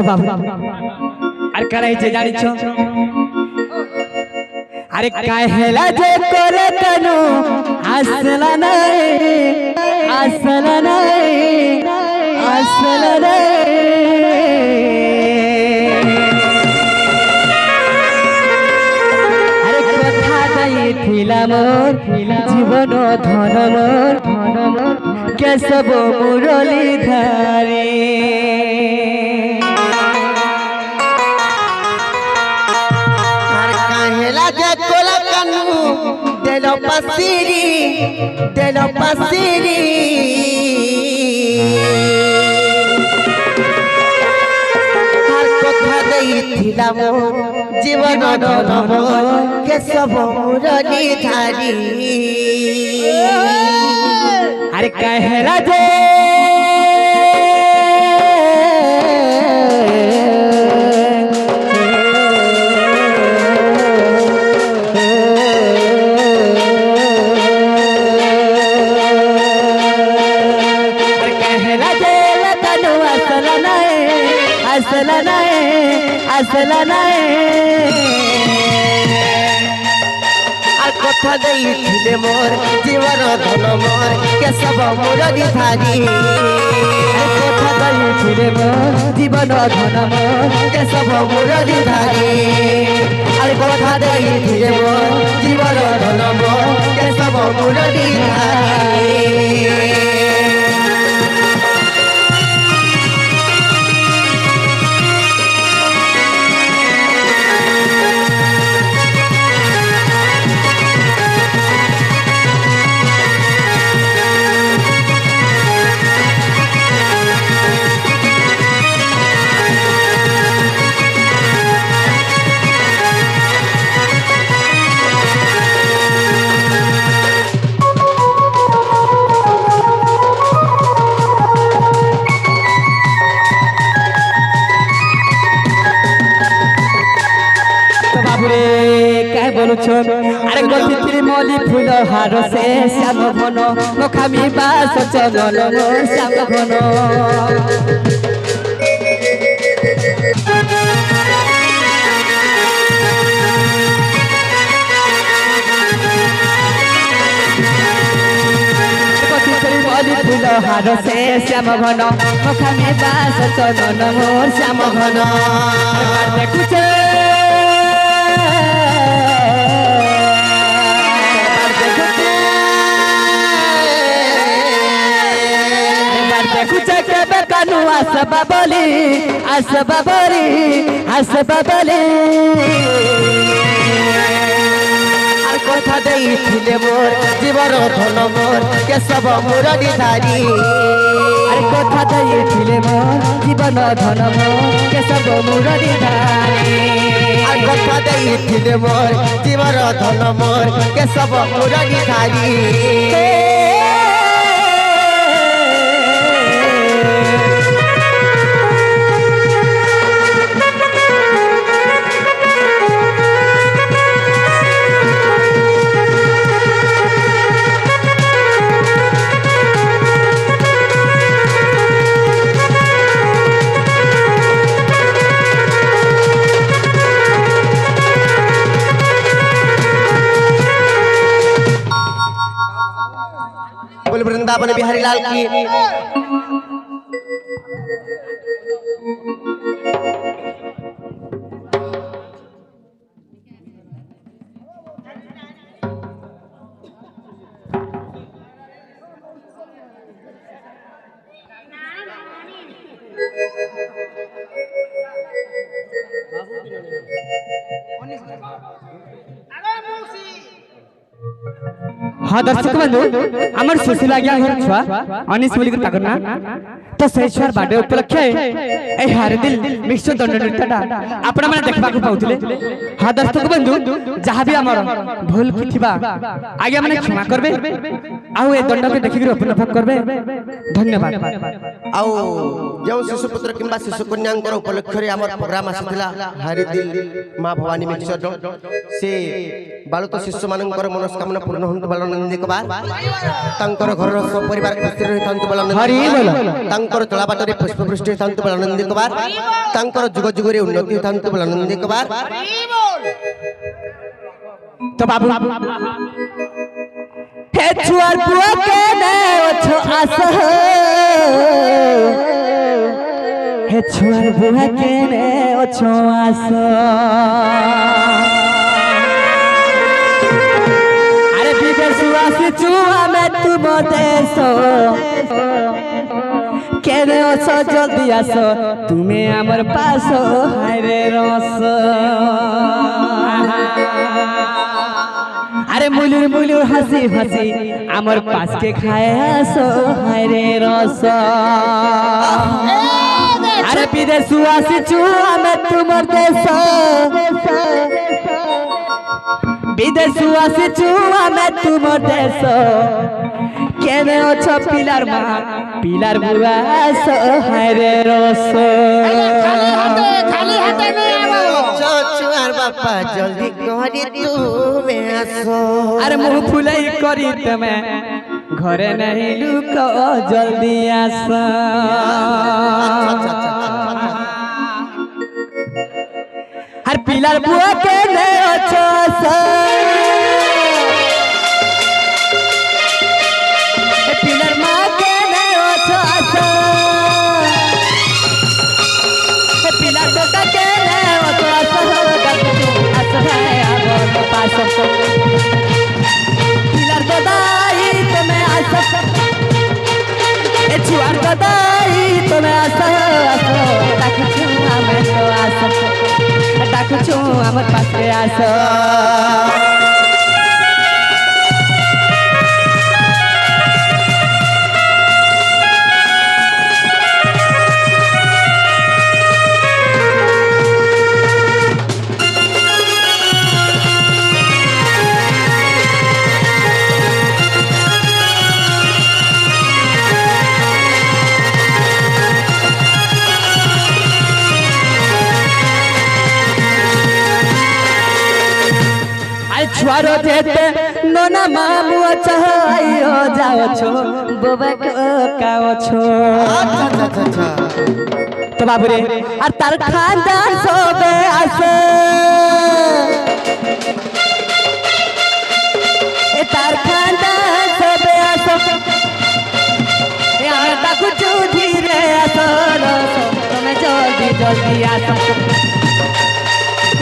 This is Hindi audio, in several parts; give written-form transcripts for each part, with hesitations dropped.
बाबू अरे करे जे जानी छो अरे काहेला जे करे तनु असला नहीं असला नहीं असला नहीं अरे कथा दई थिला मोर जीवन धन मोर केशव मुरली धारे Delo pasiri har kotha deithila mor जीवन धन मोर केशव मुरली धारी अरे कहेला जे असला नहीं कथा देइथिले मोर जीवन धन मोर केशव मुरली धारी कथा देइथिले मोर जीवन धन मोर केशव मुरली धारी अरे कथा देइथिले मोर जीवन धन मोर केशव मुरली धारी अरे गति मली फूल हार से श्याम घन मखामी बास चलन श्याम घन मली फूल हार से श्याम घन मखामी बास चलन मोर श्याम घन कुछ आसबाबली कथा देइथिले मोर जीवन धन मोर केशव मुरली धारी अरे कथा देइथिले मोर जीवन धन मोर केशव मुरली धारी कथा देइथिले मोर जीवन धन मोर केशव मुरली धारी वृंदावन बिहारी लाल की हाँ दर्शक बंधु आमर सुशील आज्ञा घर छुआ अनिस बोली कर ताकना तो सही छुआर बाडे उपलक्ष्य ए हार दिल मिक्सचर दंड नृत्यटा आपण माने देखबा को पाउथिले हाँ दर्शक बंधु जहाँ भी आमर भूल थिबा आज्ञा माने क्षमा करबे आउ ए दंड के देखि उपलब्ध करबे धन्यवाद आउ जो शिशु पुत्र किंबा शिशु कन्यांकर उपलक्ष्य रे आमर प्रोग्राम आसीथिला हारी दिल मां भवानी मिक्सचर से बालक शिशु मानकर मनस्कामना पूर्ण होंतु बालन ଆନନ୍ଦିତ କବା ତାଙ୍କର ଘରର ସବୁ ପରିବାର ଖୁସିରେ ରହିଥାନ୍ତୁ ବୋଲି ହରି ବୋଲ। ତାଙ୍କର ଚଳାବାଟରେ ପୁଷ୍ପବୃଷ୍ଟି ହୋଇଥାନ୍ତୁ ବୋଲି ଆନନ୍ଦିତ କବା ତାଙ୍କର ଯୁଗ ଯୁଗରେ ଉନ୍ନତି ହୋଇଥାନ୍ତୁ ବୋଲି ଆନନ୍ଦିତ କବା তো বাবু হে ছুয়ার বুয়া কেনে ওছো আস হে ছুয়ার বুয়া কেনে ওছো আস আরে বিদেশ আসিছু আমি তুম দেশ কেনে ওছো জলদি আস তুমি আমার পাশ হায়রে রস আরে মুলুর মুলুর হাসি হাসি আমার পাশকে খায় আসো হায়রে রস আরে বিদেশু আসিছু আমি তোমার দেশ বিদেশু আসিছু আমি তোমার দেশ কেনে অছ পিলার মা পিলার বুয়া আসো হায়রে রস ছুয়ার বাপা জলদি করে তুমি আসো আরে মুহ ফুলাই করি তুমি ঘরে নাই লুক জলদি আস আর পিলার বুয়া কে নে অছস পিলার মা কে নে অছস পিলার দাদা কে নে অছস আস ভাই আবর পাস পিলার দাদাই তুমি আস এ ছুয়ার দাদাই তুমি আস ডাকুছু আমি তো আস ডাকুছু আমার পাশে আস छुआरो जेते नोना मामू चाहियो जाओ छो बोबा काओ छो तो बाबू रे আর তার খানদান সবে আসে এ তার খানদান সবে আসে এ আর ডাকু চু ধীরে আসো তুমি জলদি জলদি আসো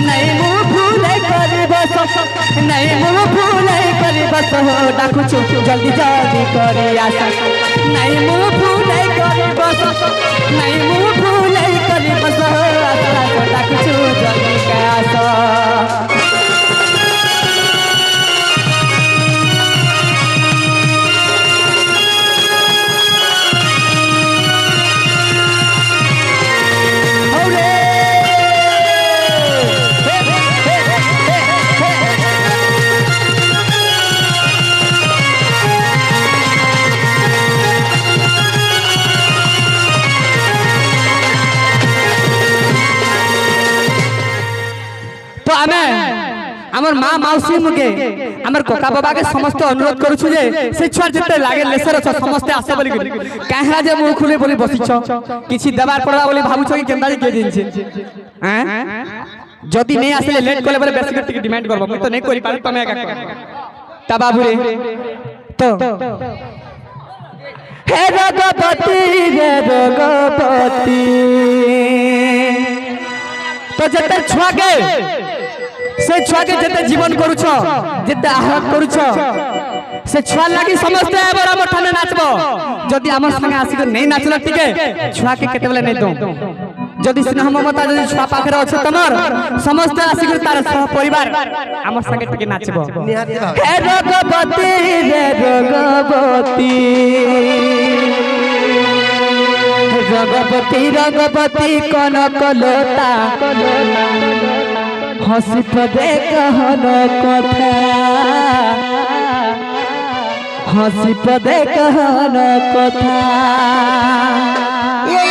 नहीं मुँह फूले करी बस नहीं मुँह फूले करी बस हो डाकुछु जल्दी जल्दी करी आसा नहीं मुँह फूले करी बस नहीं मुँह फूले करी बस हो आसा डाकुछु जल्दी के आसा আমার মা মাউসী মুকে আমার কোকা বাবাকে সমস্ত অনুরোধ করছু যে সে ছুয়ার যেতে লাগে লেসর অছ সমস্তে আসে বলি কাহা যে মুখ খুলে বলি বসিছ কিছু দেবার পড়া বলি ভাবুছ কি কেনতা কে দিনছে হ্যাঁ যদি নেই আসলে লেট করলে বলে বেশি করে ডিমান্ড করব আমি তো নেই করি পারি তুমি একা তা বাবু রে তো হে রঘুপতি রে রঘুপতি তো যেতে ছুয়াকে से छुआ के जेते जीवन करूछ जेते आहत करूछ से छुआ लागि समस्त एबर हम ठाने नाचबो जदी हमर संगे आसी के नै नाचल टिके छुआ के केते बेले नै दो जदी स्नेह ममता जदी छुआ पाखरे अछि तमर समस्त आसी के तार सह परिवार हमर संगे टिके नाचबो हे रघुपति रे रघुपति रघुपति रघुपति कनक लता हसी पदे कहन कथा हसी पदे कहन कथा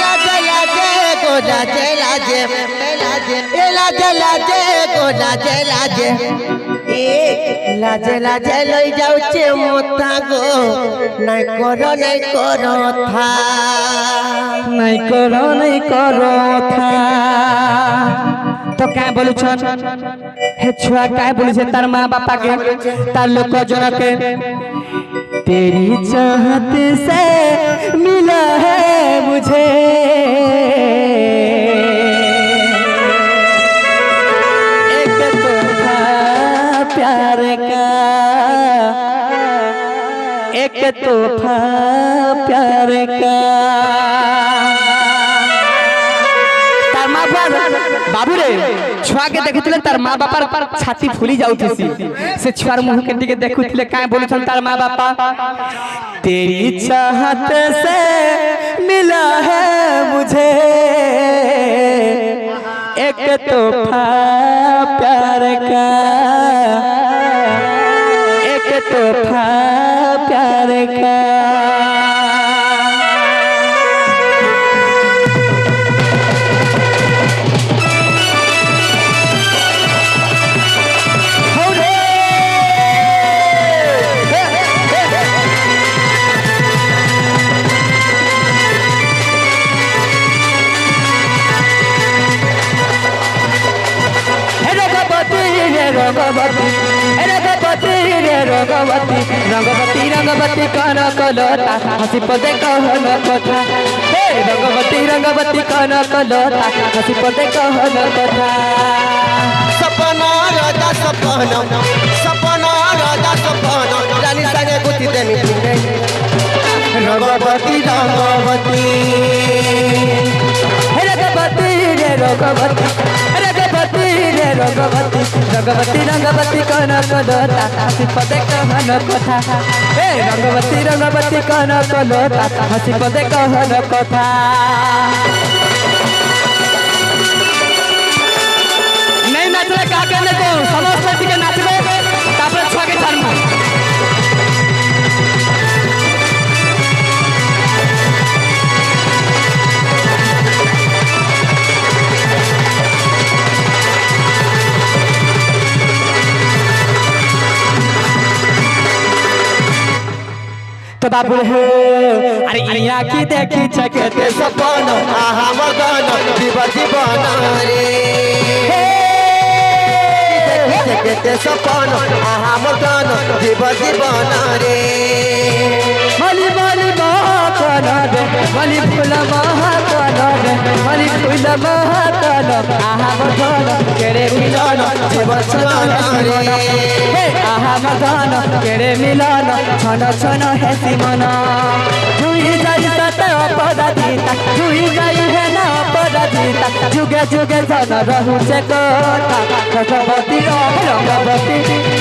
लाजे लाजे को लाजे लाजे लाजे लाजे लाजे को लाजे लाजे এ লাজে লাজে লই যাউছে মোতা গো নাই করো থা নাই করো থা तो क्या बोलू छन हे छुआ क्या बोलू छे तार माँ बापा के तार लोग जन के तेरी चाहत से मिला है मुझे एक तोहफा प्यार का एक तोहफा प्यार का बाबू रे छुआ के देखुले तार माँ बापार छाती फुली जाउथसी से छुआर मुंह के दिके देखुले काय बोलछन तार माँ बापा तेरी चाहत से मिला है मुझे एक तोहफा प्यार का एक तोहफा प्यार का रंगवती रंगवती कन कलता हसी पदे कहन कथा हे रंगवती कन कलता हसी पदे कहन कथा सपना राजा सपना रानी संगे गुथी देनी रंगवती रंगवती रंगवती कन कलता हसी पदे कहन कथा हे रंगवती कन कलता हसी पदे कहन कथा नहीं नाचले का कहने को समस्त के नाचबे तापर छुआ के छाड़ मार तो बाबू हो अरे इया की देखी छकते सपन हमर गन जीवन रे देखते सपन हमर गन जीवन रे मली मली महाकन रे मली फूल महाकन रे मली फूल महाकन हमर गन केरे मिलन जीवन रे हमर गन केरे मिलन छन छन हेसी मन जुई जाई सत अपराधीता जुई जाई है ना अपराधीता जुगे जुगे जन रहु से कथा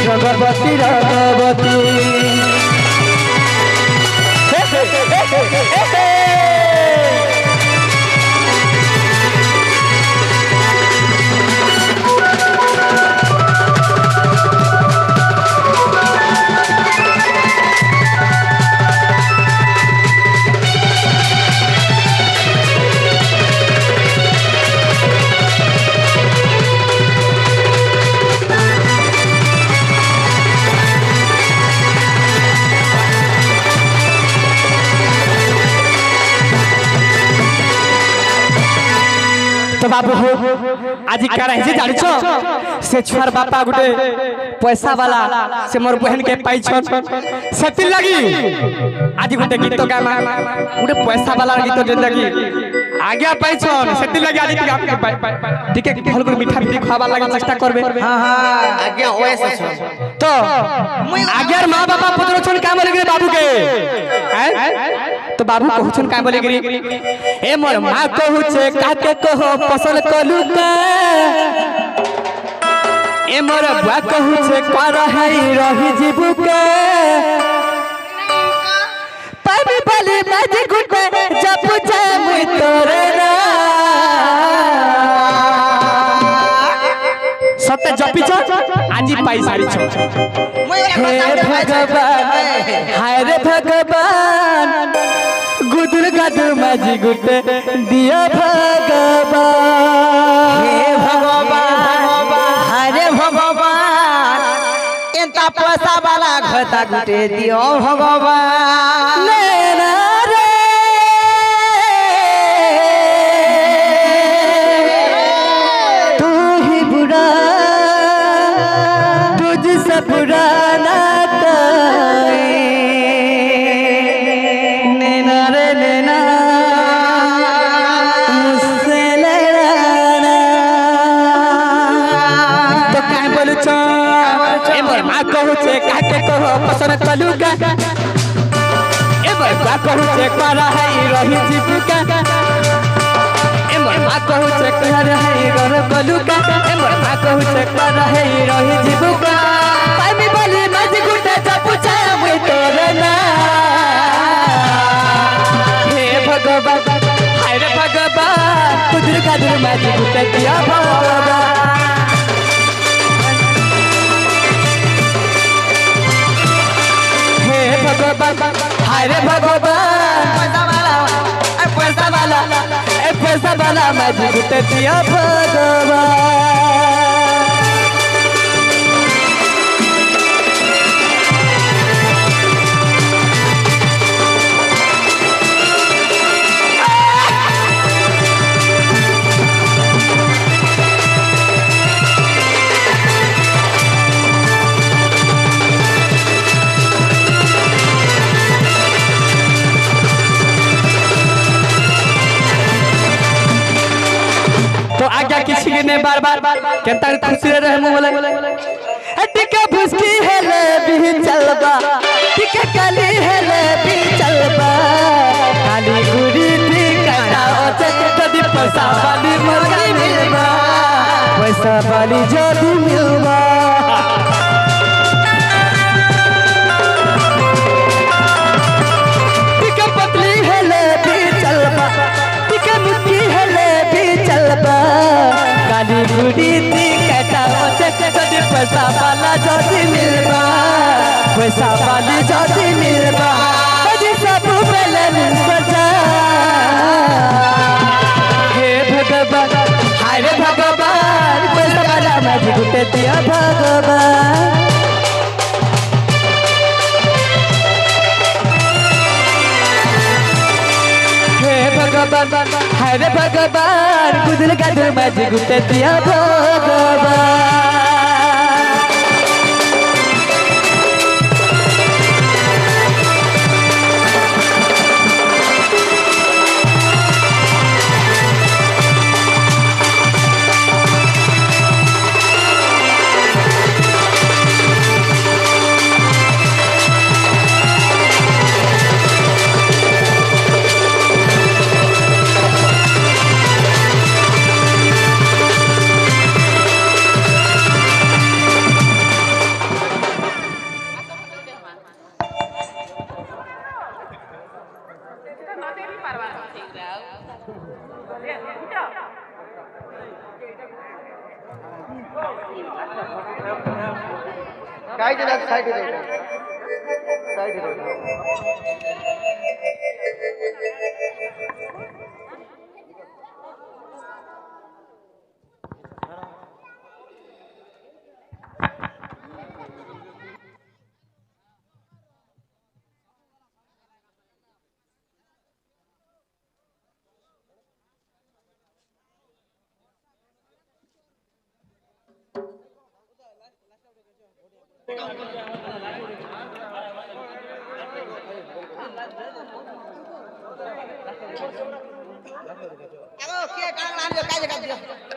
रंगवती रंगवती तो बाबू हो आज क्या रही जानिछ से छुआर बापा गुटे पैसा वाला से मोर बहन के पाई छन सेति लगी आज गुटे गीत गामा गुटे पैसा वाला गीत जे लगी आज्ञा पाई छन सेति लगी आज के आपके पाई ठीक है हल को मीठा मीठी खावा लागे चेष्टा करबे हां हां आज्ञा ओएस छन तो आज्ञार मां बाबा पुत्र छन काम लगे बाबू के हैं तो बाबू कहू छन काम लगे ए मोर मां कहू छे काके कहो फसल कलू का ए मोर बुआ कहू छे कर है रही जीबू के पाबी बली बाजी गुटे जब जाए मुई तोरे ना सत्य जपी छ आजी पाई सारी छ हे भगवान हाय रे भगवान गुदुर गादु माजी गुटे दिया भगवान हे भगवान हरे भगवान পয়সা বালা ঘটা গুটে দিও ভগবান तू ही बुरा तुझसे बुरा ना कोई नैना रे नैना मुझसे लड़ाना तो क्या बोलू छो ए मोर माँ कहू छे काके कहो पसंद कलू का ए मोर बा कहू छे करा है रही जीविका ए मोर माँ कहू छे करा है घर कलुका ए मोर माँ कहू छे करा है रही जीविका पामी बोली मज गुटे जपुछा मुई तोर ना हे भगवान हाय रे भगवान कुदर कादर मज गुटे दिया भगवान भगवान हाय रे भगवान पैसा वाला मैं जीत दिया भगवान तो आज्ञा किसी ने बार बार कहता खुशी रहे बोले टिके भुसकी है ले भी चलबा टिके काली है ले भी चलबा काली गुड़ी थी कटा ओचे जदी पैसा वाली मुर्गा मिलबा पैसा वाली जदी मिलबा टिके पतली है ले भी चलबा टिके मुट्ठी है ले भी चलबा काली गुड़ी थी कटा ओचे जदी पैसा वाला जदी मिलबा पैसा वाली जदी मिलबा जदी सब पहले मिल सजा हे भगवान हाय रे भगवान पैसा वाला मैं गुटे दिया भगवान हे भगवान हाय रे भगवान गुदल का दिल मैं गुटे दिया भगवान side Halo, kia kang lanjut aja kan dia.